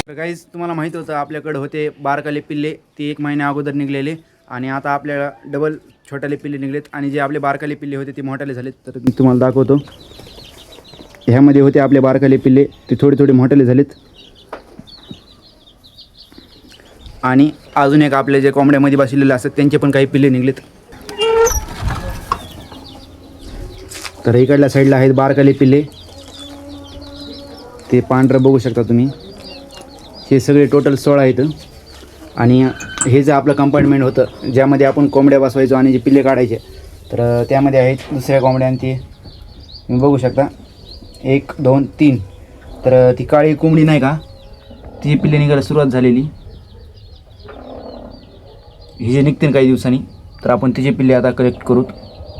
तर गाईज तुम्हाला माहीत होतं आपल्याकडे होते बारकाले पिल्ले, ते 1 महिन्या अगोदर निघलेले आणि आता आपल्याला डबल छोट्याले पिल्ले निघलेत आणि जे आपले बारकाले पिल्ले होते ते मोठाले झालेत. तर मी तुम्हाला दाखवतो. ह्यामध्ये होते आपले बारकाले पिल्ले, ते थोडे थोडे मोठाले झालेत आणि अजून एक आपले जे कोंबड्यामध्ये बसलेले असतात त्यांचे पण काही पिल्ले निघलेत. तर इकडल्या साईडला आहेत बारकाले पिल्ले, ते पांढरं बघू शकता तुम्ही. हे सगळे टोटल 16 आहेत आणि हे जे आपलं कंपार्टमेंट होतं ज्यामध्ये आपण कोंबड्या बसवायचो आणि जे पिल्ले काढायचे, तर त्यामध्ये आहेत दुसऱ्या कोंबड्या आणि ते तुम्ही बघू शकता 1 2 3. तर ती काळी कोंबडी नाही का, ती पिल्ले निघायला सुरुवात झालेली. हे जे निघतील काही दिवसांनी, तर आपण तिचे पिल्ले आता कलेक्ट करूत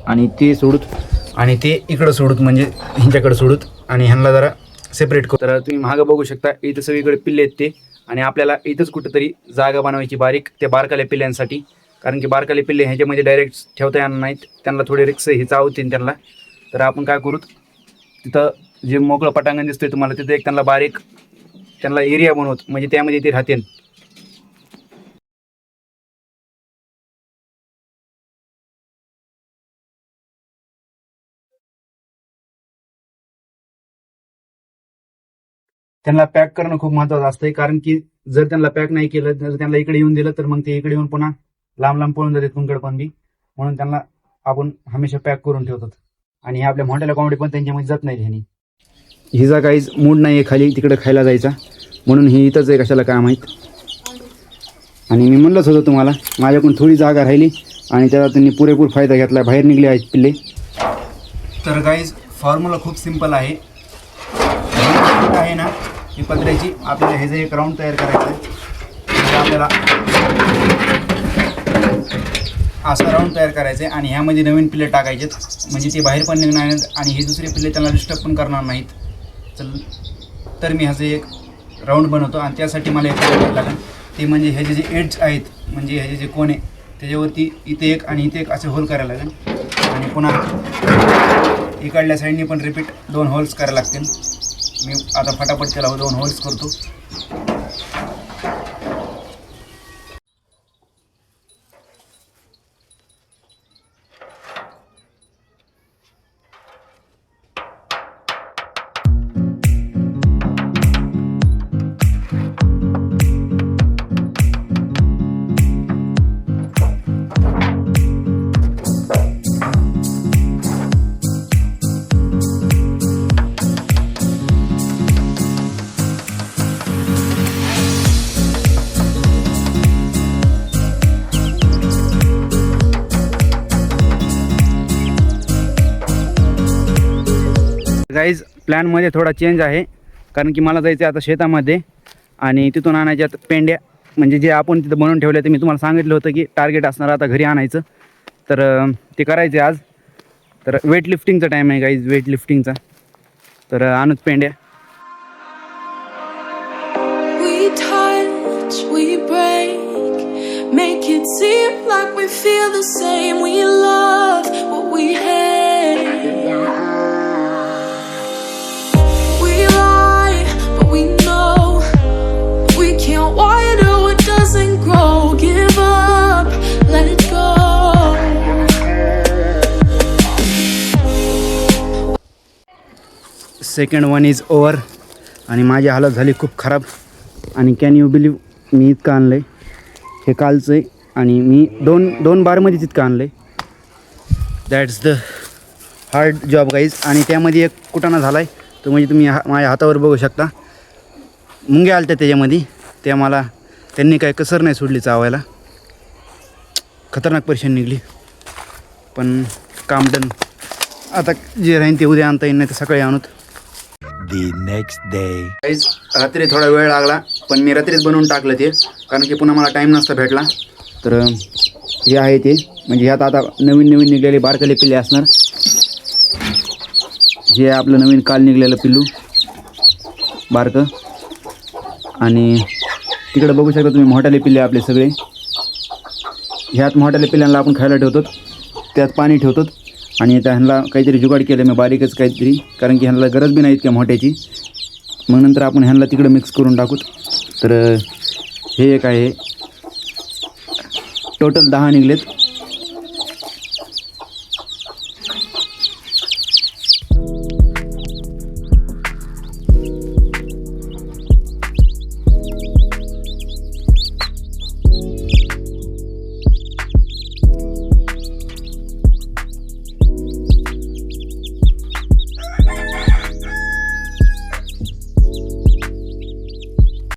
आणि ते सोडूत आणि ते इकडं सोडूत, म्हणजे ह्यांच्याकडे सोडूत आणि ह्यांना जरा सेपरेट करू. तर तुम्ही मागं बघू शकता इथं सगळीकडे पिल्ले आहेत ते, आणि आपल्याला इथंच कुठंतरी जागा बनवायची बारीक त्या बारकाल्या पिल्ल्यांसाठी, कारण की बारकाले पिल्ले ह्याच्यामध्ये डायरेक्ट ठेवता येणार नाहीत, त्यांना थोडे रिक्स हे चावतील त्यांना. तर आपण काय करूत, तिथं जे मोकळं पटांगण दिसतंय तुम्हाला, तिथं एक त्यांना बारीक त्यांना एरिया बनवत, म्हणजे त्यामध्ये ते राहतील. त्यांना पॅक करणं खूप महत्त्वाचं असतंय, कारण की जर त्यांना पॅक नाही केलं, जर त्यांना इकडे येऊन दिलं, तर मग ते इकडे येऊन पुन्हा लांब लांब पळून जातात कुंकड पण बी. म्हणून त्यांना आपण हमेशा पॅक करून ठेवतात. आणि हे आपल्या मोठ्याला कोंबडी पण त्यांच्यामध्ये जात नाही. ह्यानी हिचा काहीच मूड नाही आहे खाली तिकडे खायला जायचा, म्हणून ही इथंच आहे, कशाला काय माहीत. आणि मी म्हणलंच होतं तुम्हाला, माझ्याकडून थोडी जागा राहिली आणि त्याचा त्यांनी पुरेपूर फायदा घेतला, बाहेर निघले आहेत पिल्ले. तर गाईज फॉर्म्युला खूप सिंपल आहे ना, ही पत्र्याची आपल्याला हे जे एक राऊंड तयार करायचं आहे, आपल्याला असं राऊंड तयार करायचं आहे आणि ह्यामध्ये नवीन पिल्ले टाकायचे, म्हणजे ते बाहेर पण निघणार नाहीत आणि हे दुसरे पिल्ले त्यांना डिस्टर्ब पण करणार नाहीत. तर मी ह्याचं एक राऊंड बनवतो आणि त्यासाठी मला एक करायला लागेल, ते म्हणजे ह्याचे जे एड्स आहेत, म्हणजे ह्याचे जे कोण आहे त्याच्यावरती इथे एक आणि इथे एक असे होल करायला लागेल आणि पुन्हा इकडल्या साईडनी पण रिपीट 2 होल्स करायला लागतील. मी आता फटाफट त्याला 2 होल्स करतो. गाईज प्लॅनमध्ये थोडा चेंज आहे, कारण की मला जायचं आहे आता शेतामध्ये आणि तिथून आणायच्या पेंड्या, म्हणजे जे आपण तिथं बनवून ठेवले ते मी तुम्हाला सांगितलं होतं की टार्गेट असणार आता घरी आणायचं, तर ते करायचं आहे आज. तर वेट लिफ्टिंगचा टाईम आहे गाईज, वेट लिफ्टिंगचा. तर आणूच पेंड्या. Make it seem like we feel the same. We love what we hate. We lie, but we know we can't water what doesn't grow. Give up, let it go. Second one is over आणि माझी हालत झाली खूप खराब. आणि can you believe, मी इतकं आणलं आहे, हे कालचं आहे आणि मी दोन बारमध्ये तितकं आणलं आहे. That's the hard job guys. आणि त्यामध्ये एक कुटाणा झाला आहे, तो म्हणजे तुम्ही माझ्या हातावर बघू शकता. मुंग्या आल्या त्याच्यामध्ये, त्यांनी काय कसर नाही सोडली चावायला. खतरनाक परेशान निघली, पण काम डन. आता जे राहीन ते उद्या आणता येईल, नाही तर सकाळी आणूत. The next day. गाईज रात्री थोडा वेळ लागला, पण मी रात्रीच बनवून टाकलं ते, कारण की पुन्हा मला टाईम नसता भेटला. तर हे आहे ते, म्हणजे ह्यात आता नवीन निघलेले बारकाले पिल्ले असणार. हे आपलं नवीन काल निघलेलं पिल्लू बारकं. आणि तिकडे बघू शकता तुम्ही मोठाले पिल्ले आपले सगळे. ह्यात मोठाले पिल्ल्यांना आपण खायला ठेवतो, त्यात पाणी ठेवतो आणि ह्यांना काहीतरी जुगाड केलं मी बारीकच काहीतरी, कारण की ह्यांना गरज बी नाही इतक्या मोठ्याची. मग नंतर आपण ह्यांना तिकडं मिक्स करून टाकूत तर हे एक आहे, टोटल 10 निघलेत.